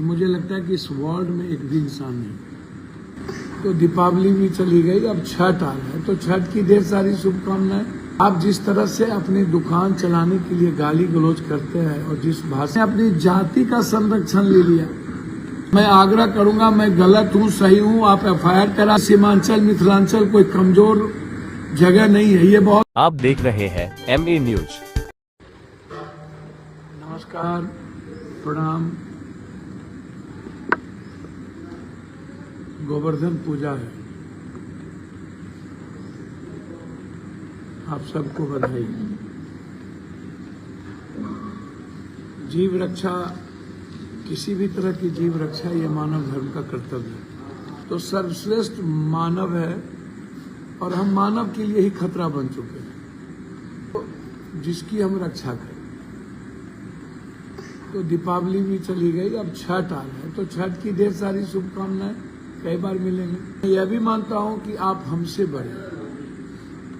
और मुझे लगता है कि इस वर्ल्ड में एक भी इंसान नहीं। तो दीपावली भी चली गई, अब छठ आ रहा है, तो छठ की ढेर सारी शुभकामनाएं। आप जिस तरह से अपनी दुकान चलाने के लिए गाली गलौज करते हैं और जिस भाषा में अपनी जाति का संरक्षण ले लिया, मैं आग्रह करूंगा, मैं गलत हूं सही हूं, आप एफआईआर करा। सीमांचल मिथिलांचल कोई कमजोर जगह नहीं है, ये बहुत। आप देख रहे हैं MA न्यूज। नमस्कार, प्रणाम। गोवर्धन पूजा है, आप सबको बधाई। जीव रक्षा, किसी भी तरह की जीव रक्षा, ये मानव धर्म का कर्तव्य है। तो सर्वश्रेष्ठ मानव है और हम मानव के लिए ही खतरा बन चुके हैं, तो जिसकी हम रक्षा करें। तो दीपावली भी चली गई, अब छठ आ रहा है, तो छठ की ढेर सारी शुभकामनाएं। कई बार मिलेंगे। मैं यह भी मानता हूं कि आप हमसे बड़े,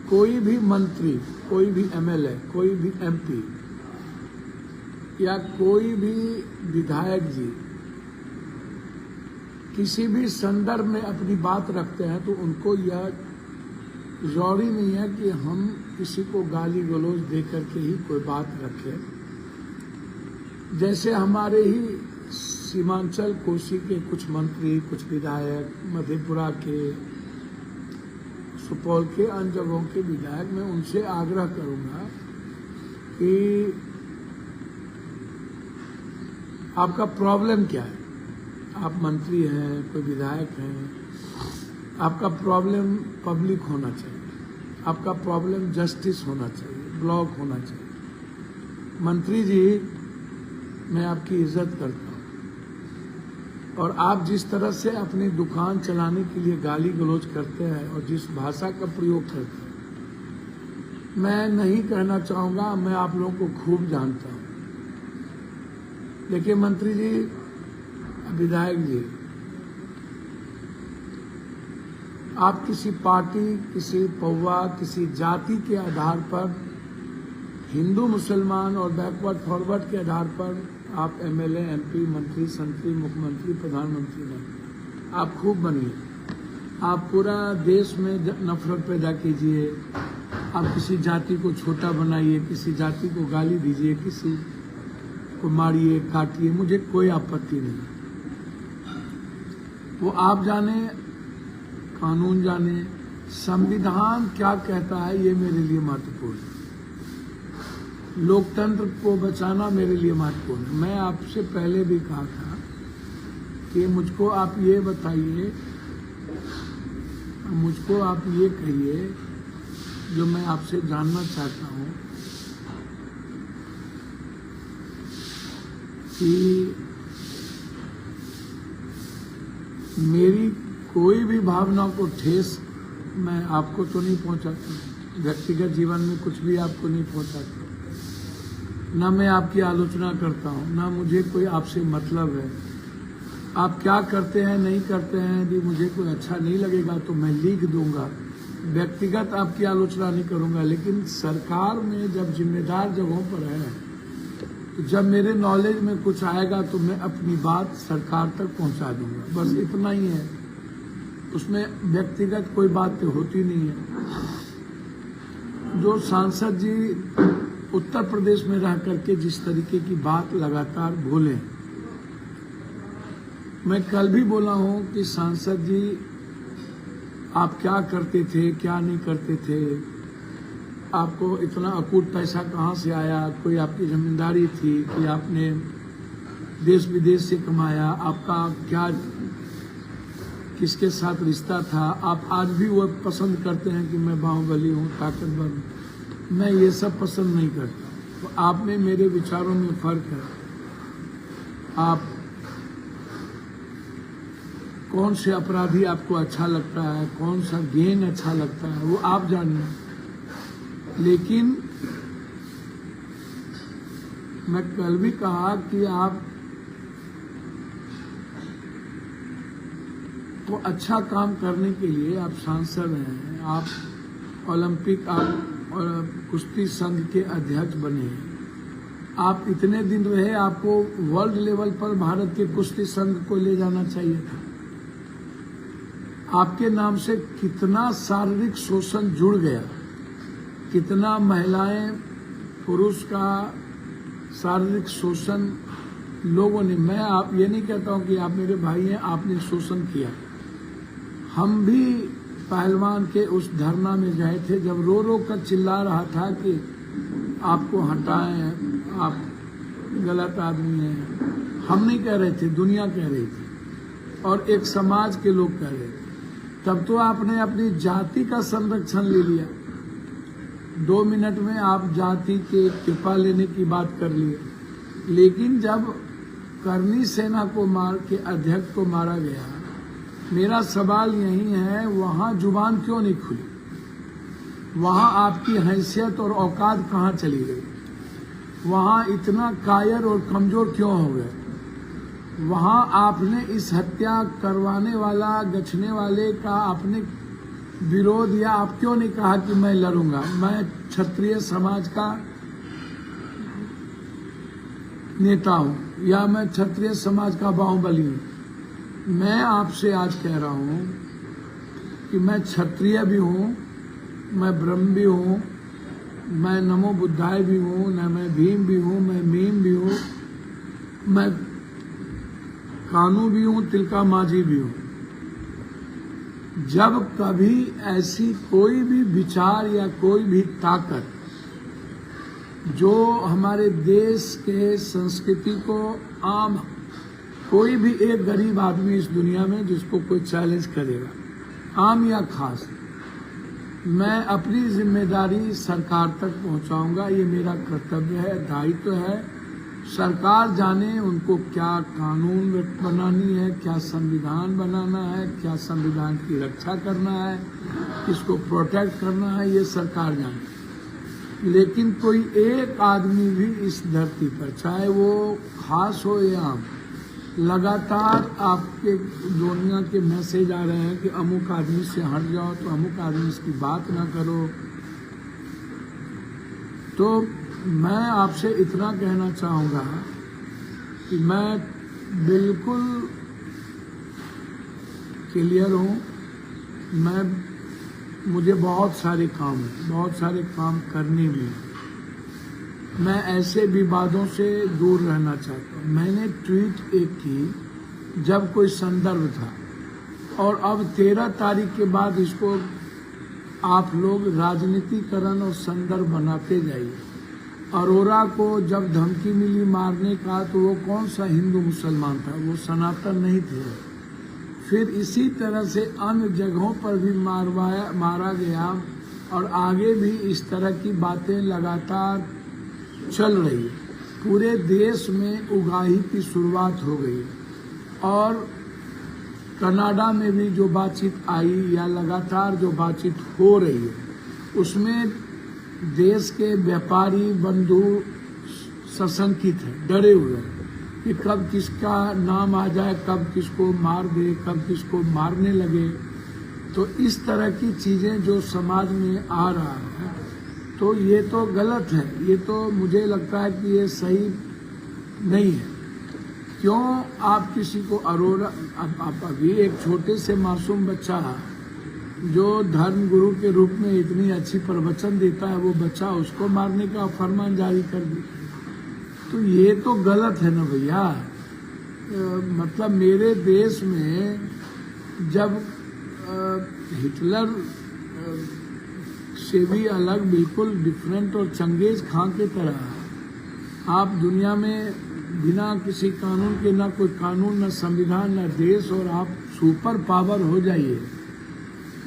कोई भी मंत्री, कोई भी MLA, कोई भी MP या कोई भी विधायक जी किसी भी संदर्भ में अपनी बात रखते हैं तो उनको यह जरूरी नहीं है कि हम किसी को गाली गलौज दे करके ही कोई बात रखें। जैसे हमारे ही सीमांचल कोसी के कुछ मंत्री, कुछ विधायक, मधेपुरा के, सुपौल के, अन्य जगहों के विधायक, मैं उनसे आग्रह करूंगा कि आपका प्रॉब्लम क्या है। आप मंत्री हैं, कोई विधायक हैं, आपका प्रॉब्लम पब्लिक होना चाहिए, आपका प्रॉब्लम जस्टिस होना चाहिए, ब्लॉक होना चाहिए। मंत्री जी, मैं आपकी इज्जत करता हूं और आप जिस तरह से अपनी दुकान चलाने के लिए गाली गलौज करते हैं और जिस भाषा का प्रयोग करते हैं, मैं नहीं कहना चाहूंगा, मैं आप लोगों को खूब जानता हूं। देखिए मंत्री जी, विधायक जी, आप किसी पार्टी, किसी पौवा, किसी जाति के आधार पर, हिंदू मुसलमान और बैकवर्ड फॉरवर्ड के आधार पर आप MLA, MP, मंत्री, संतरी, मुख्यमंत्री, प्रधानमंत्री बनिए। आप खूब बनिए, आप पूरा देश में नफरत पैदा कीजिए, आप किसी जाति को छोटा बनाइए, किसी जाति को गाली दीजिए, किसी को मारिए, काटिए, मुझे कोई आपत्ति नहीं। वो आप जाने, कानून जाने, संविधान क्या कहता है ये मेरे लिए महत्वपूर्ण है। लोकतंत्र को बचाना मेरे लिए महत्वपूर्ण है। मैं आपसे पहले भी कहा था कि मुझको आप ये बताइए, मुझको आप ये कहिए जो मैं आपसे जानना चाहता हूं कि मेरी कोई भी भावना को ठेस मैं आपको तो नहीं पहुंचाता, व्यक्तिगत जीवन में कुछ भी आपको नहीं पहुंचाता, ना मैं आपकी आलोचना करता हूं, ना मुझे कोई आपसे मतलब है। आप क्या करते हैं, नहीं करते हैं, यदि मुझे कोई अच्छा नहीं लगेगा तो मैं लिख दूंगा, व्यक्तिगत आपकी आलोचना नहीं करूंगा। लेकिन सरकार में जब जिम्मेदार जगहों पर है, तो जब मेरे नॉलेज में कुछ आएगा तो मैं अपनी बात सरकार तक पहुंचा दूंगा, बस इतना ही है। उसमें व्यक्तिगत कोई बात होती नहीं है। जो सांसद जी उत्तर प्रदेश में रह करके जिस तरीके की बात लगातार बोले, मैं कल भी बोला हूं कि सांसद जी आप क्या करते थे, क्या नहीं करते थे, आपको इतना अकूट पैसा कहां से आया, कोई आपकी जमींदारी थी कि आपने देश विदेश से कमाया, आपका क्या किसके साथ रिश्ता था। आप आज भी वो पसंद करते हैं कि मैं बाहुबली हूं, ताकतवर हूं। मैं ये सब पसंद नहीं करता। तो आप में मेरे विचारों में फर्क है। आप कौन से अपराधी आपको अच्छा लगता है, कौन सा गैंग अच्छा लगता है, वो आप जानिए। लेकिन मैं कल भी कहा कि आप को अच्छा काम करने के लिए आप सांसद हैं, आप ओलंपिक, आप कुश्ती संघ के अध्यक्ष बने, आप इतने दिन रहे, आपको वर्ल्ड लेवल पर भारत के कुश्ती संघ को ले जाना चाहिए था। आपके नाम से कितना शारीरिक शोषण जुड़ गया, कितना महिलाएं पुरुष का शारीरिक शोषण लोगों ने, मैं आप ये नहीं कहता हूं कि आप मेरे भाई हैं, आपने शोषण किया। हम भी पहलवान के उस धरना में गए थे जब रो रो कर चिल्ला रहा था कि आपको हटाएं, आप गलत आदमी हैं। हम नहीं कह रहे थे, दुनिया कह रही थी और एक समाज के लोग कह रहे थे। तब तो आपने अपनी जाति का संरक्षण ले लिया। 2 मिनट में आप जाति के कृपा लेने की बात कर लिए। लेकिन जब करनी सेना को मार के अध्यक्ष को मारा गया, मेरा सवाल यही है, वहां जुबान क्यों नहीं खुली? वहां आपकी हैसियत और औकात कहां चली गई? वहां इतना कायर और कमजोर क्यों हो गए? वहां आपने इस हत्या करवाने वाला, गछने वाले का आपने विरोध या आप क्यों नहीं कहा कि मैं लड़ूंगा, मैं क्षत्रिय समाज का नेता हूं या मैं क्षत्रिय समाज का बाहुबली हूं? मैं आपसे आज कह रहा हूं कि मैं क्षत्रिय भी हूं, मैं ब्रह्म भी हूं, मैं नमो बुद्धाय भी हूं, मैं भीम भी हूं, मैं मीम भी हूं, मैं कानू भी हूं, तिलका माझी भी हूं। जब कभी ऐसी कोई भी विचार या कोई भी ताकत जो हमारे देश के संस्कृति को, आम कोई भी एक गरीब आदमी इस दुनिया में जिसको कोई चैलेंज करेगा, आम या खास, मैं अपनी जिम्मेदारी सरकार तक पहुंचाऊंगा। ये मेरा कर्तव्य है, दायित्व है। सरकार जाने उनको क्या कानून बनानी है, क्या संविधान बनाना है, क्या संविधान की रक्षा करना है, किसको प्रोटेक्ट करना है, ये सरकार जाने। लेकिन कोई एक आदमी भी इस धरती पर, चाहे वो खास हो या आम, लगातार आपके दुनिया के मैसेज आ रहे हैं कि अमुक आदमी से हट जाओ, तो अमुक आदमी इसकी बात ना करो। तो मैं आपसे इतना कहना चाहूँगा कि मैं बिल्कुल क्लियर हूँ। मुझे बहुत सारे काम हैं, बहुत सारे काम करने भी हैं। मैं ऐसे विवादों से दूर रहना चाहता हूँ। मैंने ट्वीट एक की जब कोई संदर्भ था, और अब 13 तारीख के बाद इसको आप लोग राजनीतिकरण और संदर्भ बनाते जाइए। अरोरा को जब धमकी मिली मारने का, तो वो कौन सा हिंदू मुसलमान था? वो सनातन नहीं थे। फिर इसी तरह से अन्य जगहों पर भी मारा गया, और आगे भी इस तरह की बातें लगातार चल रही है। पूरे देश में उगाही की शुरुआत हो गई है, और कनाडा में भी जो बातचीत आई या लगातार जो बातचीत हो रही है, उसमें देश के व्यापारी बंधु सशंकित है, डरे हुए हैं कि कब किसका नाम आ जाए, कब किसको मार दे, कब किसको मारने लगे। तो इस तरह की चीजें जो समाज में आ रहा है, तो ये तो गलत है। ये तो मुझे लगता है कि ये सही नहीं है। क्यों आप किसी को अरोरा, आप अभी एक छोटे से मासूम बच्चा जो धर्म गुरु के रूप में इतनी अच्छी प्रवचन देता है, वो बच्चा, उसको मारने का फरमान जारी कर दी, तो ये तो गलत है ना भैया। मतलब मेरे देश में जब हिटलर से भी अलग, बिल्कुल डिफरेंट और चंगेज खां के तरह आप दुनिया में बिना किसी कानून के, ना कोई कानून, ना संविधान, ना देश, और आप सुपर पावर हो जाइए,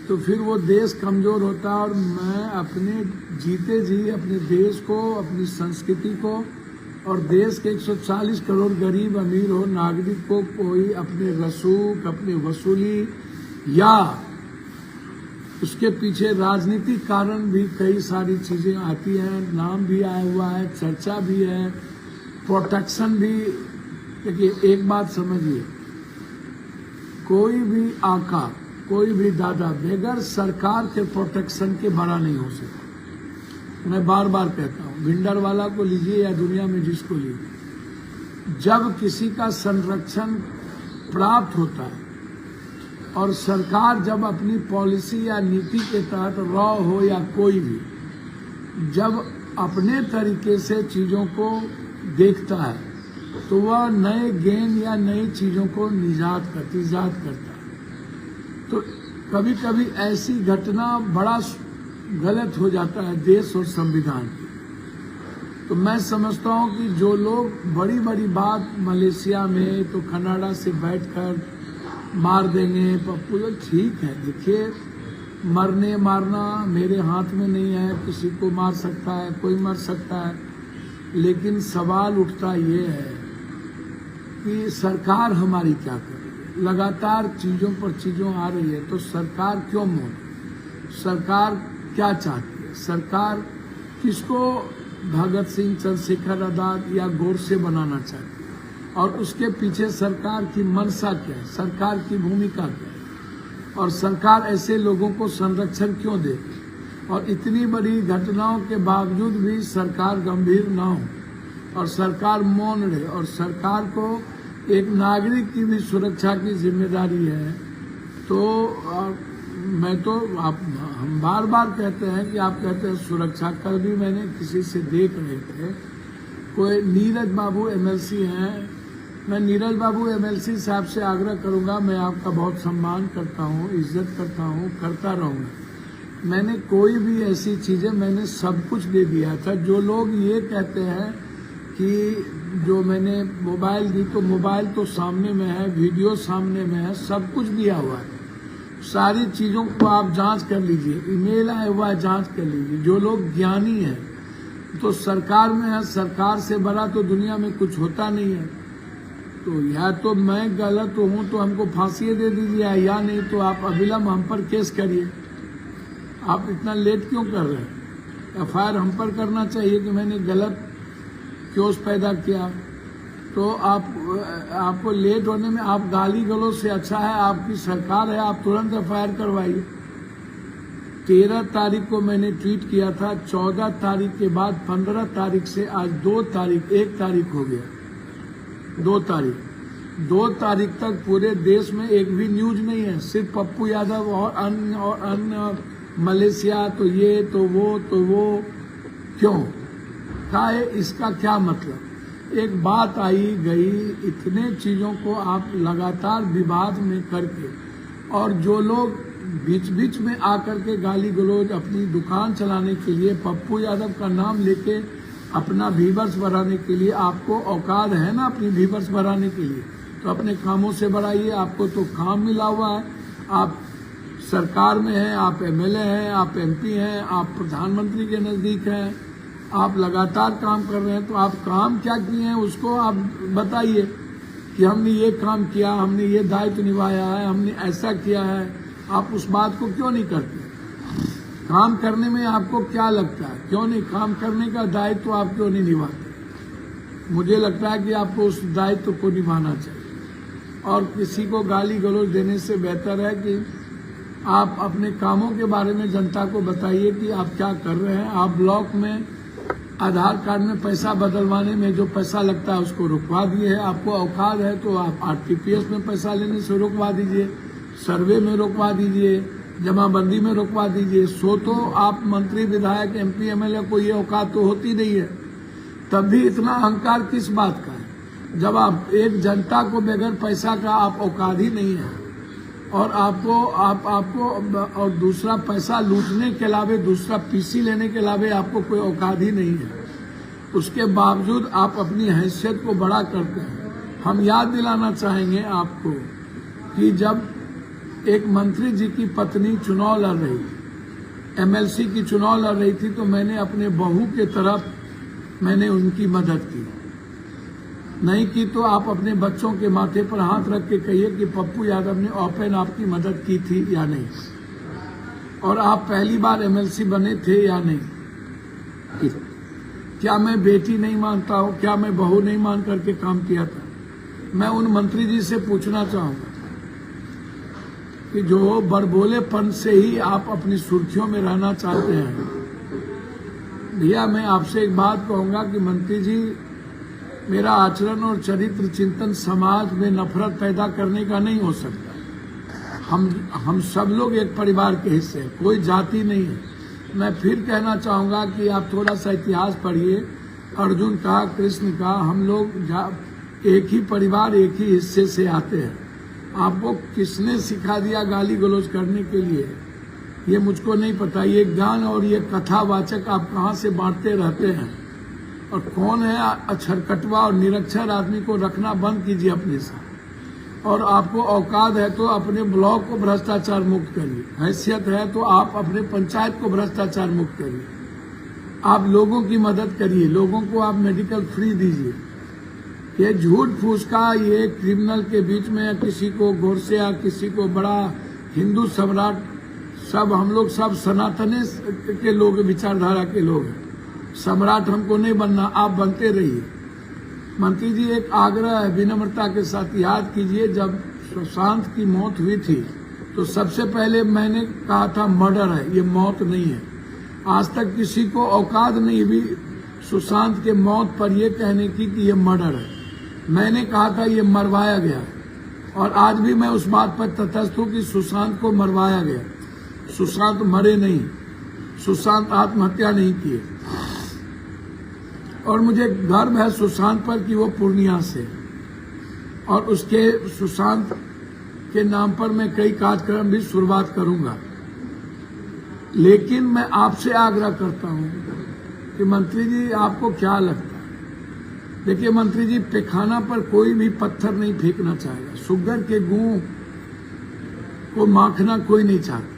तो फिर वो देश कमजोर होता है। और मैं अपने जीते जी अपने देश को, अपनी संस्कृति को, और देश के 140 करोड़ गरीब अमीर हो नागरिक को कोई अपने रसूख, अपने वसूली या उसके पीछे राजनीतिक कारण भी कई सारी चीजें आती हैं, नाम भी आया हुआ है, चर्चा भी है, प्रोटेक्शन भी। देखिए एक बात समझिए, कोई भी आका, कोई भी दादा बगैर सरकार के प्रोटेक्शन के बड़ा नहीं हो सकता। मैं बार बार कहता हूँ, भिंडरवाला को लीजिए या दुनिया में जिसको लीजिए, जब किसी का संरक्षण प्राप्त होता है और सरकार जब अपनी पॉलिसी या नीति के तहत रॉ हो या कोई भी जब अपने तरीके से चीज़ों को देखता है तो वह नए गेम या नई चीज़ों को ईजाद करता है। तो कभी कभी ऐसी घटना बड़ा गलत हो जाता है देश और संविधान की। तो मैं समझता हूं कि जो लोग बड़ी बड़ी बात मलेशिया में तो कनाडा से बैठकर मार देंगे पप्पू, तो ठीक है, देखिए मरने मारना मेरे हाथ में नहीं है, किसी को मार सकता है, कोई मर सकता है, लेकिन सवाल उठता ये है कि सरकार हमारी क्या कर रही है। लगातार चीज़ों पर चीज़ों आ रही है तो सरकार क्यों मौन, सरकार क्या चाहती है, सरकार किसको भगत सिंह, चंद्रशेखर आजाद या गोडसे बनाना चाहती है और उसके पीछे सरकार की मंशा क्या है, सरकार की भूमिका क्या है और सरकार ऐसे लोगों को संरक्षण क्यों दे। और इतनी बड़ी घटनाओं के बावजूद भी सरकार गंभीर ना हो और सरकार मौन रहे और सरकार को एक नागरिक की भी सुरक्षा की जिम्मेदारी है। तो मैं तो हम बार बार कहते हैं कि आप कहते हैं सुरक्षा। कल भी मैंने किसी से देख रहे थे, कोई नीरज बाबू एमएलसी हैं, मैं नीरज बाबू एमएलसी साहब से आग्रह करूंगा, मैं आपका बहुत सम्मान करता हूं, इज्जत करता हूं, करता रहूंगा। मैंने कोई भी ऐसी चीजें मैंने सब कुछ दे दिया था। जो लोग ये कहते हैं कि जो मैंने मोबाइल दी, तो मोबाइल तो सामने में है, वीडियो सामने में है, सब कुछ दिया हुआ है। सारी चीजों को आप जांच कर लीजिए, ईमेल आया हुआ है, जांच कर लीजिए। जो लोग ज्ञानी हैं तो सरकार में है, सरकार से बड़ा तो दुनिया में कुछ होता नहीं है। तो या तो मैं गलत हूं तो हमको फांसी दे दीजिए, या नहीं तो आप अविलंब हम पर केस करिए। आप इतना लेट क्यों कर रहे हैं? एफआईआर हम पर करना चाहिए कि मैंने गलत क्योस पैदा किया। तो आपको लेट होने में, आप गाली गलौज से अच्छा है आपकी सरकार है, आप तुरंत एफआईआर करवाइए। 13 तारीख को मैंने ट्वीट किया था, 14 तारीख के बाद 15 तारीख से आज 2 तारीख, 1 तारीख हो गया, 2 तारीख तक पूरे देश में एक भी न्यूज नहीं है। सिर्फ पप्पू यादव और अन्य मलेशिया, तो ये तो वो क्यों का है, इसका क्या मतलब? एक बात आई गई, इतने चीजों को आप लगातार विवाद में करके, और जो लोग बीच बीच में आकर के गाली गलौज अपनी दुकान चलाने के लिए, पप्पू यादव का नाम लेके अपना व्यूअर्स बढ़ाने के लिए, आपको औकात है ना अपनी व्यूअर्स बढ़ाने के लिए, तो अपने कामों से बढ़ाइए। आपको तो काम मिला हुआ है, आप सरकार में हैं, आप एमएलए हैं, आप एमपी हैं, आप प्रधानमंत्री के नजदीक हैं, आप लगातार काम कर रहे हैं। तो आप काम क्या किए हैं उसको आप बताइए कि हमने ये काम किया, हमने ये दायित्व निभाया है, हमने ऐसा किया है। आप उस बात को क्यों नहीं करते? काम करने में आपको क्या लगता है, क्यों नहीं काम करने का दायित्व आप क्यों नहीं निभाते? मुझे लगता है कि आपको उस दायित्व को निभाना चाहिए और किसी को गाली गलौज देने से बेहतर है कि आप अपने कामों के बारे में जनता को बताइए कि आप क्या कर रहे हैं। आप ब्लॉक में आधार कार्ड में पैसा बदलवाने में जो पैसा लगता है उसको रुकवा दिए है। आपको औकात है तो आप आरटीपीएस में पैसा लेने से रुकवा दीजिए, सर्वे में रुकवा दीजिए, जमाबंदी में रुकवा दीजिए। सो तो आप मंत्री, विधायक, एमपी, एमएलए को ये औकात तो होती नहीं है, तब भी इतना अहंकार किस बात का है? जब आप एक जनता को बगैर पैसा का आप औकात ही नहीं है और आपको और दूसरा पैसा लूटने के अलावे, दूसरा पीसी लेने के अलावे आपको कोई औकात ही नहीं है। उसके बावजूद आप अपनी हैसियत को बड़ा करते हैं। हम याद दिलाना चाहेंगे आपको कि जब एक मंत्री जी की पत्नी चुनाव लड़ रही थी, एमएलसी की चुनाव लड़ रही थी, तो मैंने अपने बहू के तरफ मैंने उनकी मदद की। नहीं की तो आप अपने बच्चों के माथे पर हाथ रख के कहिए कि पप्पू यादव ने ओपन आपकी मदद की थी या नहीं, और आप पहली बार एमएलसी बने थे या नहीं। क्या मैं बेटी नहीं मानता हूं? क्या मैं बहू नहीं मान करके काम किया था? मैं उन मंत्री जी से पूछना चाहूंगा कि जो बड़बोलेपन से ही आप अपनी सुर्खियों में रहना चाहते हैं, भैया मैं आपसे एक बात कहूंगा कि मंत्री जी, मेरा आचरण और चरित्र चिंतन समाज में नफरत पैदा करने का नहीं हो सकता। हम सब लोग एक परिवार के हिस्से हैं, कोई जाति नहीं है। मैं फिर कहना चाहूंगा कि आप थोड़ा सा इतिहास पढ़िए, अर्जुन का, कृष्ण का, हम लोग एक ही परिवार, एक ही हिस्से से आते हैं। आपको किसने सिखा दिया गाली गलौज करने के लिए, ये मुझको नहीं पता। ये ज्ञान और ये कथावाचक आप कहाँ से बांटते रहते हैं, और कौन है अक्षरकटवा और निरक्षर आदमी को रखना बंद कीजिए अपने साथ। और आपको औकात है तो अपने ब्लॉक को भ्रष्टाचार मुक्त करिए, हैसियत है तो आप अपने पंचायत को भ्रष्टाचार मुक्त करिए। आप लोगों की मदद करिए, लोगों को आप मेडिकल फ्री दीजिए। ये झूठ फूस का, ये क्रिमिनल के बीच में किसी को गोरसे या किसी को बड़ा हिंदू सम्राट, सब हम लोग सब सनातने के लोग, विचारधारा के लोग हैं। सम्राट हमको नहीं बनना, आप बनते रहिए। मंत्री जी एक आग्रह है विनम्रता के साथ, याद कीजिए जब सुशांत की मौत हुई थी तो सबसे पहले मैंने कहा था मर्डर है, ये मौत नहीं है। आज तक किसी को औकात नहीं हुई सुशांत के मौत पर यह कहने की कि ये मर्डर है। मैंने कहा था ये मरवाया गया है, और आज भी मैं उस बात पर तटस्थ हूं कि सुशांत को मरवाया गया। सुशांत मरे नहीं, सुशांत आत्महत्या नहीं किए। और मुझे गर्व है सुशांत पर कि वो पूर्णिया से, और उसके सुशांत के नाम पर मैं कई कार्यक्रम भी शुरुआत करूंगा। लेकिन मैं आपसे आग्रह करता हूं कि मंत्री जी आपको क्या लगता है, देखिए मंत्री जी, पैखाना पर कोई भी पत्थर नहीं फेंकना चाहेगा, सुगर के गूं को माखना कोई नहीं चाहता,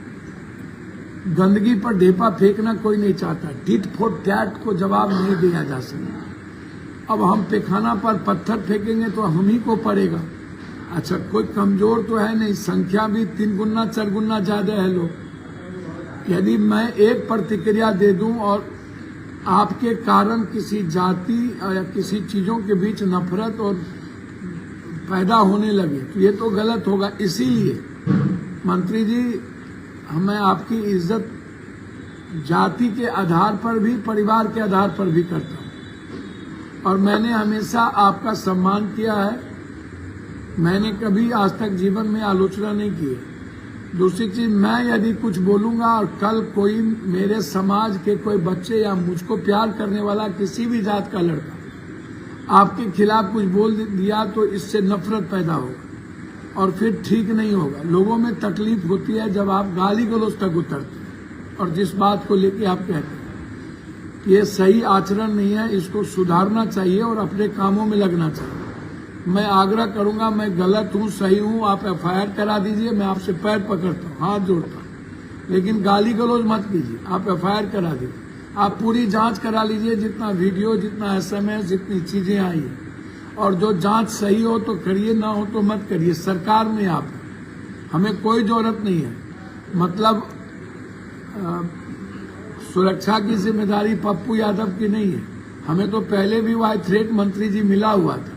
गंदगी पर ढेपा फेंकना कोई नहीं चाहता, टिट फॉर टैट को जवाब नहीं दिया जा सकता। अब हम पैखाना पर पत्थर फेंकेंगे तो हम ही को पड़ेगा। अच्छा, कोई कमजोर तो है नहीं, संख्या भी 3 गुना 4 गुना ज्यादा है लोग। यदि मैं एक प्रतिक्रिया दे दूं और आपके कारण किसी जाति या किसी चीजों के बीच नफरत और पैदा होने लगे तो ये तो गलत होगा। इसीलिए मंत्री जी, मैं आपकी इज्जत जाति के आधार पर भी, परिवार के आधार पर भी करता हूं, और मैंने हमेशा आपका सम्मान किया है। मैंने कभी आज तक जीवन में आलोचना नहीं की है। दूसरी चीज, मैं यदि कुछ बोलूंगा और कल कोई मेरे समाज के कोई बच्चे या मुझको प्यार करने वाला किसी भी जात का लड़का आपके खिलाफ कुछ बोल दिया तो इससे नफरत पैदा होगा और फिर ठीक नहीं होगा। लोगों में तकलीफ होती है जब आप गाली गलौज तक उतरते हैं, और जिस बात को लेके आप कहते हैं ये सही आचरण नहीं है, इसको सुधारना चाहिए और अपने कामों में लगना चाहिए। मैं आग्रह करूंगा, मैं गलत हूं, सही हूं, आप एफआईआर करा दीजिए, मैं आपसे पैर पकड़ता हूं, हाथ जोड़ता हूं, लेकिन गाली गलौज मत कीजिए। आप एफआईआर करा दीजिए, आप पूरी जांच करा लीजिए, जितना वीडियो, जितना एसएमएस, जितनी चीजें आई है, और जो जांच सही हो तो करिए, ना हो तो मत करिए। सरकार में आप, हमें कोई जरूरत नहीं है। मतलब सुरक्षा की जिम्मेदारी पप्पू यादव की नहीं है, हमें तो पहले भी वाई थ्रेट मंत्री जी मिला हुआ था,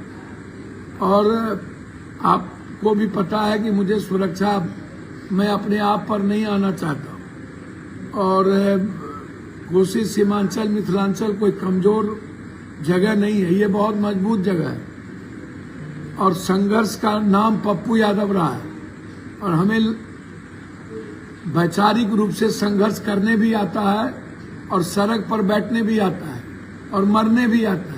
और आपको भी पता है कि मुझे सुरक्षा, मैं अपने आप पर नहीं आना चाहता हूं। और कोसी सीमांचल मिथिलांचल कोई कमजोर जगह नहीं है, ये बहुत मजबूत जगह है, और संघर्ष का नाम पप्पू यादव रहा है, और हमें वैचारिक रूप से संघर्ष करने भी आता है, और सड़क पर बैठने भी आता है, और मरने भी आता है।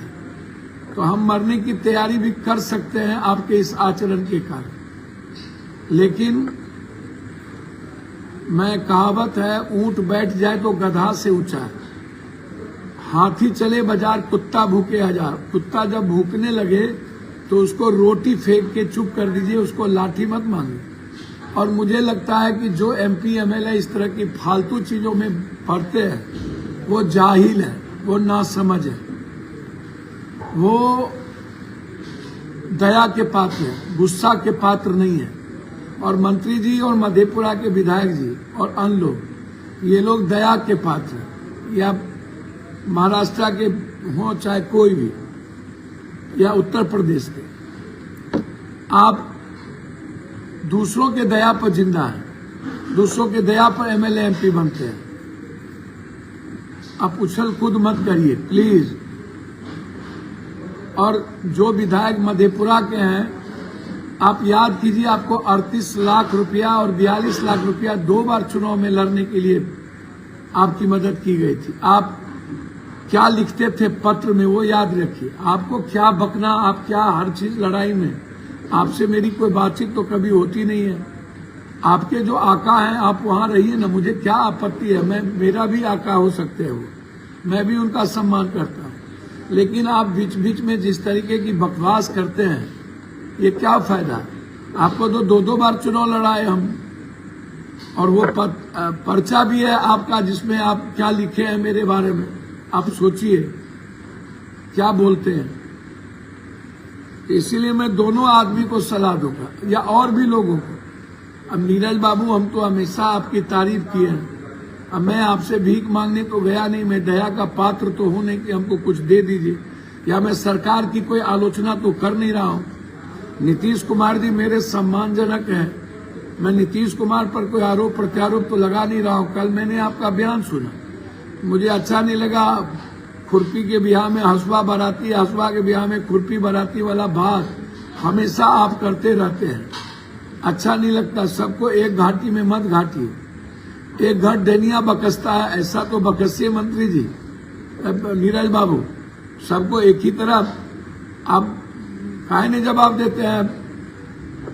तो हम मरने की तैयारी भी कर सकते हैं आपके इस आचरण के कारण। लेकिन मैं, कहावत है, ऊंट बैठ जाए तो गधा से ऊंचा है, हाथी चले बाजार कुत्ता भूखे हजार। कुत्ता जब भूखने लगे तो उसको रोटी फेंक के चुप कर दीजिए, उसको लाठी मत मांगे। और मुझे लगता है कि जो एमपी एमएलए इस तरह की फालतू चीजों में पड़ते हैं वो जाहिल है, वो नासमझ है, वो दया के पात्र है, गुस्सा के पात्र नहीं है। और मंत्री जी और मधेपुरा के विधायक जी और अन्य लोग, ये लोग दया के पात्र हैं, या महाराष्ट्र के हों चाहे कोई भी, या उत्तर प्रदेश के, आप दूसरों के दया पर जिंदा है, दूसरों के दया पर एमएलए एमपी बनते हैं। आप उछल कूद मत करिए प्लीज। और जो विधायक मधेपुरा के हैं, आप याद कीजिए, आपको 38 लाख रुपया और 42 लाख रुपया 2 बार चुनाव में लड़ने के लिए आपकी मदद की गई थी। आप क्या लिखते थे पत्र में वो याद रखिए। आपको क्या बकना, आप क्या हर चीज लड़ाई में, आपसे मेरी कोई बातचीत तो कभी होती नहीं है। आपके जो आका हैं आप वहां रहिए ना, मुझे क्या आपत्ति है, मैं मेरा भी आका हो सकते हैं वो, मैं भी उनका सम्मान करता हूँ। लेकिन आप बीच बीच में जिस तरीके की बकवास करते हैं, ये क्या फायदा। आपको तो 2-2 बार चुनाव लड़ाए हम, और वो पर्चा भी है आपका जिसमें आप क्या लिखे हैं मेरे बारे में। आप सोचिए क्या बोलते हैं। इसीलिए मैं दोनों आदमी को सलाह दूंगा, या और भी लोगों को। अब नीरज बाबू, हम तो हमेशा आपकी तारीफ की है। अब मैं आपसे भीख मांगने तो गया नहीं, मैं दया का पात्र तो हूं नहीं कि हमको कुछ दे दीजिए, या मैं सरकार की कोई आलोचना तो कर नहीं रहा हूं। नीतीश कुमार जी मेरे सम्मानजनक हैं, मैं नीतीश कुमार पर कोई आरोप प्रत्यारोप तो लगा नहीं रहा हूं। कल मैंने आपका बयान सुना, मुझे अच्छा नहीं लगा। खुरपी के ब्याह में हसुआ बराती, हसुआ के ब्याह में खुरपी बराती वाला बात हमेशा आप करते रहते हैं, अच्छा नहीं लगता। सबको एक घाटी में मत घाटिए। एक घाट डनिया बकसता है, ऐसा तो बकसिए मंत्री जी, नीरज बाबू। सबको एक ही तरह आप काहे नहीं जवाब देते हैं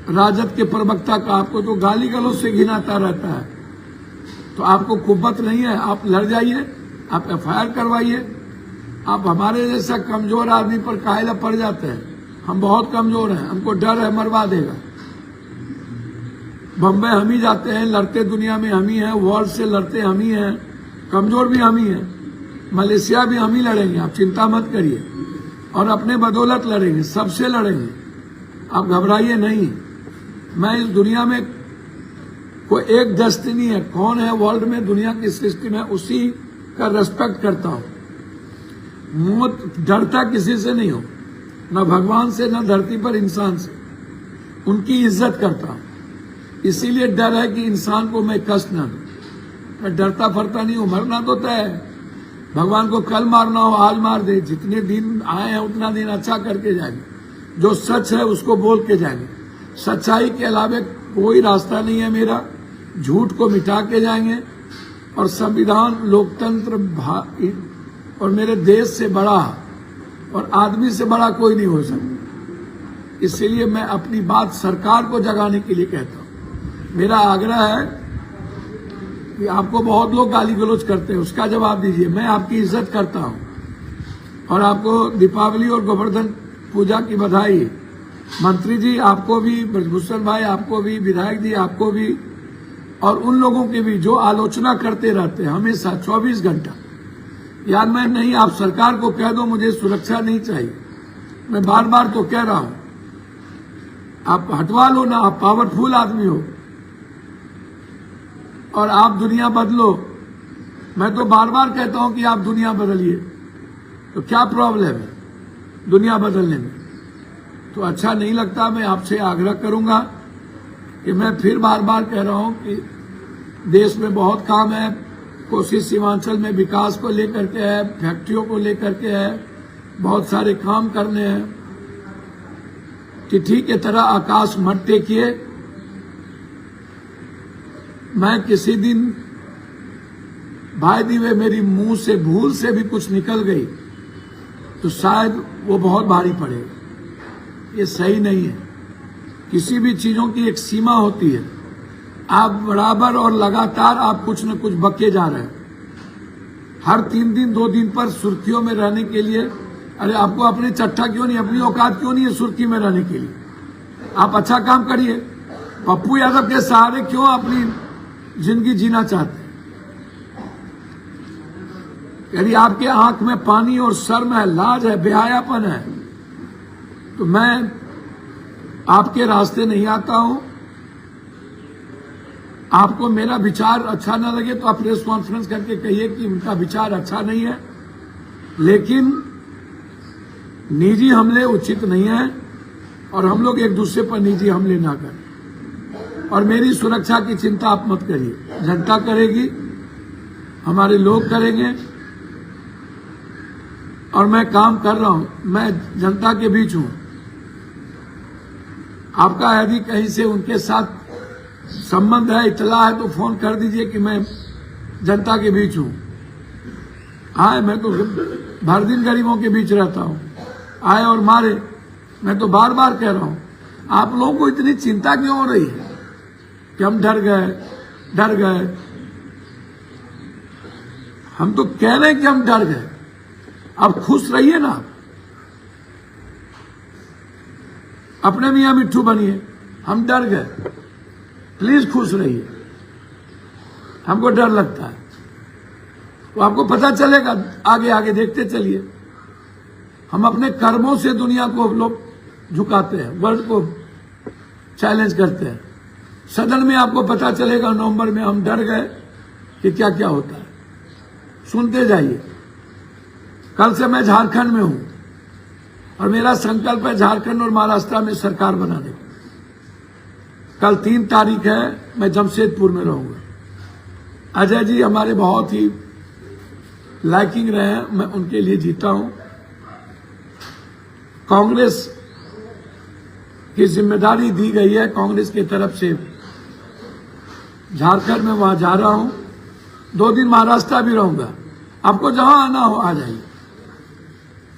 राजद के प्रवक्ता का। आपको तो गाली गलौज से घिनाता रहता है, तो आपको कुव्वत नहीं है। आप लड़ जाइए, आप एफआईआर करवाइए। आप हमारे जैसा कमजोर आदमी पर काहे पड़ जाते हैं। हम बहुत कमजोर हैं, हमको डर है मरवा देगा। बम्बई हम ही जाते हैं, लड़ते दुनिया में हम ही हैं, वर्ल्ड से लड़ते हम ही हैं, कमजोर भी हम ही हैं। मलेशिया भी हम ही लड़ेंगे, आप चिंता मत करिए। और अपने बदौलत लड़ेंगे, सबसे लड़ेंगे, आप घबराइए नहीं। मैं इस दुनिया में कोई एक डेस्टिनी है, कौन है वर्ल्ड में, दुनिया की सृष्टि में, उसी का रेस्पेक्ट करता हूं। मौत डरता किसी से नहीं हो, न भगवान से, न धरती पर इंसान से। उनकी इज्जत करता हूं, इसीलिए डर है कि इंसान को मैं कष्ट न दूं। मैं डरता फरता नहीं हूं, मरना तो तय है। भगवान को कल मारना हो आज मार दे, जितने दिन आए हैं उतना दिन अच्छा करके जाएंगे। जो सच है उसको बोल के जाएंगे, सच्चाई के अलावा कोई रास्ता नहीं है मेरा। झूठ को मिटा के जाएंगे, और संविधान, लोकतंत्र और मेरे देश से बड़ा और आदमी से बड़ा कोई नहीं हो सकता। इसलिए मैं अपनी बात सरकार को जगाने के लिए कहता हूं। मेरा आग्रह है कि आपको बहुत लोग गाली गलौज करते हैं, उसका जवाब दीजिए। मैं आपकी इज्जत करता हूं, और आपको दीपावली और गोवर्धन पूजा की बधाई। मंत्री जी आपको भी, ब्रजभूषण भाई आपको भी, विधायक जी आपको भी, और उन लोगों के भी जो आलोचना करते रहते हैं हमेशा 24 घंटा। यार मैं नहीं, आप सरकार को कह दो मुझे सुरक्षा नहीं चाहिए, मैं बार बार तो कह रहा हूं। आप हटवा लो ना, आप पावरफुल आदमी हो और आप दुनिया बदलो। मैं तो बार बार कहता हूं कि आप दुनिया बदलिए, तो क्या प्रॉब्लम है दुनिया बदलने में। तो अच्छा नहीं लगता। मैं आपसे आग्रह करूंगा कि मैं फिर बार बार कह रहा हूं कि देश में बहुत काम है। कोसी सीमांचल में विकास को लेकर के है, फैक्ट्रियों को लेकर के है, बहुत सारे काम करने हैं। तिथि के तरह आकाश मत टेकिए। मैं किसी दिन भाई दिवे मेरी मुंह से भूल से भी कुछ निकल गई तो शायद वो बहुत भारी पड़ेगा। ये सही नहीं है। किसी भी चीजों की एक सीमा होती है। आप बराबर और लगातार आप कुछ न कुछ बके जा रहे हैं। हर 3 दिन 2 दिन पर सुर्खियों में रहने के लिए, अरे आपको अपने चट्टा क्यों नहीं, अपनी औकात क्यों नहीं है सुर्खी में रहने के लिए। आप अच्छा काम करिए। पप्पू यादव के सहारे क्यों अपनी जिंदगी जीना चाहते हैं। यदि आपके आंख में पानी और शर्म है, लाज है, बेहयापन है, तो मैं आपके रास्ते नहीं आता हूं। आपको मेरा विचार अच्छा ना लगे तो आप प्रेस कॉन्फ्रेंस करके कहिए कि उनका विचार अच्छा नहीं है, लेकिन निजी हमले उचित नहीं है और हम लोग एक दूसरे पर निजी हमले ना करें। और मेरी सुरक्षा की चिंता आप मत करिए, जनता करेगी, हमारे लोग करेंगे। और मैं काम कर रहा हूं, मैं जनता के बीच हूं। आपका यदि कहीं से उनके साथ संबंध है, इतला है, तो फोन कर दीजिए कि मैं जनता के बीच हूं। आए, मैं तो भर दिन गरीबों के बीच रहता हूं, आए और मारे। मैं तो बार बार कह रहा हूं, आप लोगों को इतनी चिंता क्यों हो रही है कि हम डर गए। हम तो कह रहे हैं कि हम डर गए। अब खुश रहिए ना, अपने मियां मिट्ठू बनिए। हम डर गए, प्लीज खुश रहिए। हमको डर लगता है, तो आपको पता चलेगा, आगे आगे देखते चलिए। हम अपने कर्मों से दुनिया को लोग झुकाते हैं, वर्ल्ड को चैलेंज करते हैं। सदन में आपको पता चलेगा नवंबर में हम डर गए कि क्या क्या होता है। सुनते जाइए। कल से मैं झारखंड में हूं और मेरा संकल्प है झारखंड और महाराष्ट्र में सरकार बनाने का। कल 3 तारीख है, मैं जमशेदपुर में रहूंगा। अजय जी हमारे बहुत ही लाइकिंग रहे हैं, मैं उनके लिए जीता हूं। कांग्रेस की जिम्मेदारी दी गई है कांग्रेस की तरफ से, झारखंड में वहां जा रहा हूं। 2 दिन महाराष्ट्र भी रहूंगा। आपको जहां आना हो आ जाइए,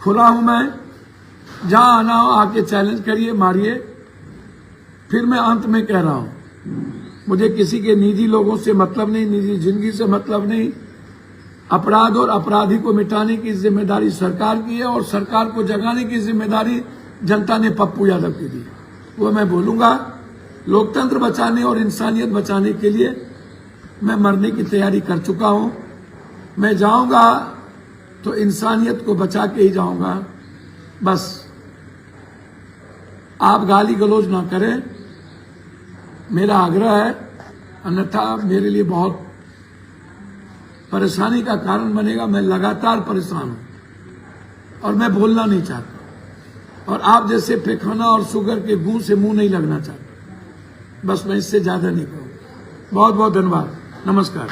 खुला हूं मैं। जहां आना हो आके चैलेंज करिए, मारिए। फिर मैं अंत में कह रहा हूं, मुझे किसी के निजी लोगों से मतलब नहीं, निजी जिंदगी से मतलब नहीं। अपराध और अपराधी को मिटाने की जिम्मेदारी सरकार की है और सरकार को जगाने की जिम्मेदारी जनता ने पप्पू यादव की दी। वो मैं बोलूंगा। लोकतंत्र बचाने और इंसानियत बचाने के लिए मैं मरने की तैयारी कर चुका हूं। मैं जाऊंगा तो इंसानियत को बचा के ही जाऊंगा। बस आप गाली गलौज ना करें, मेरा आग्रह है, अन्यथा मेरे लिए बहुत परेशानी का कारण बनेगा। मैं लगातार परेशान हूं और मैं बोलना नहीं चाहता, और आप जैसे पैखाना और शुगर के गूं से मुंह नहीं लगना चाहता। बस मैं इससे ज्यादा नहीं कहूंगा। बहुत बहुत धन्यवाद, नमस्कार।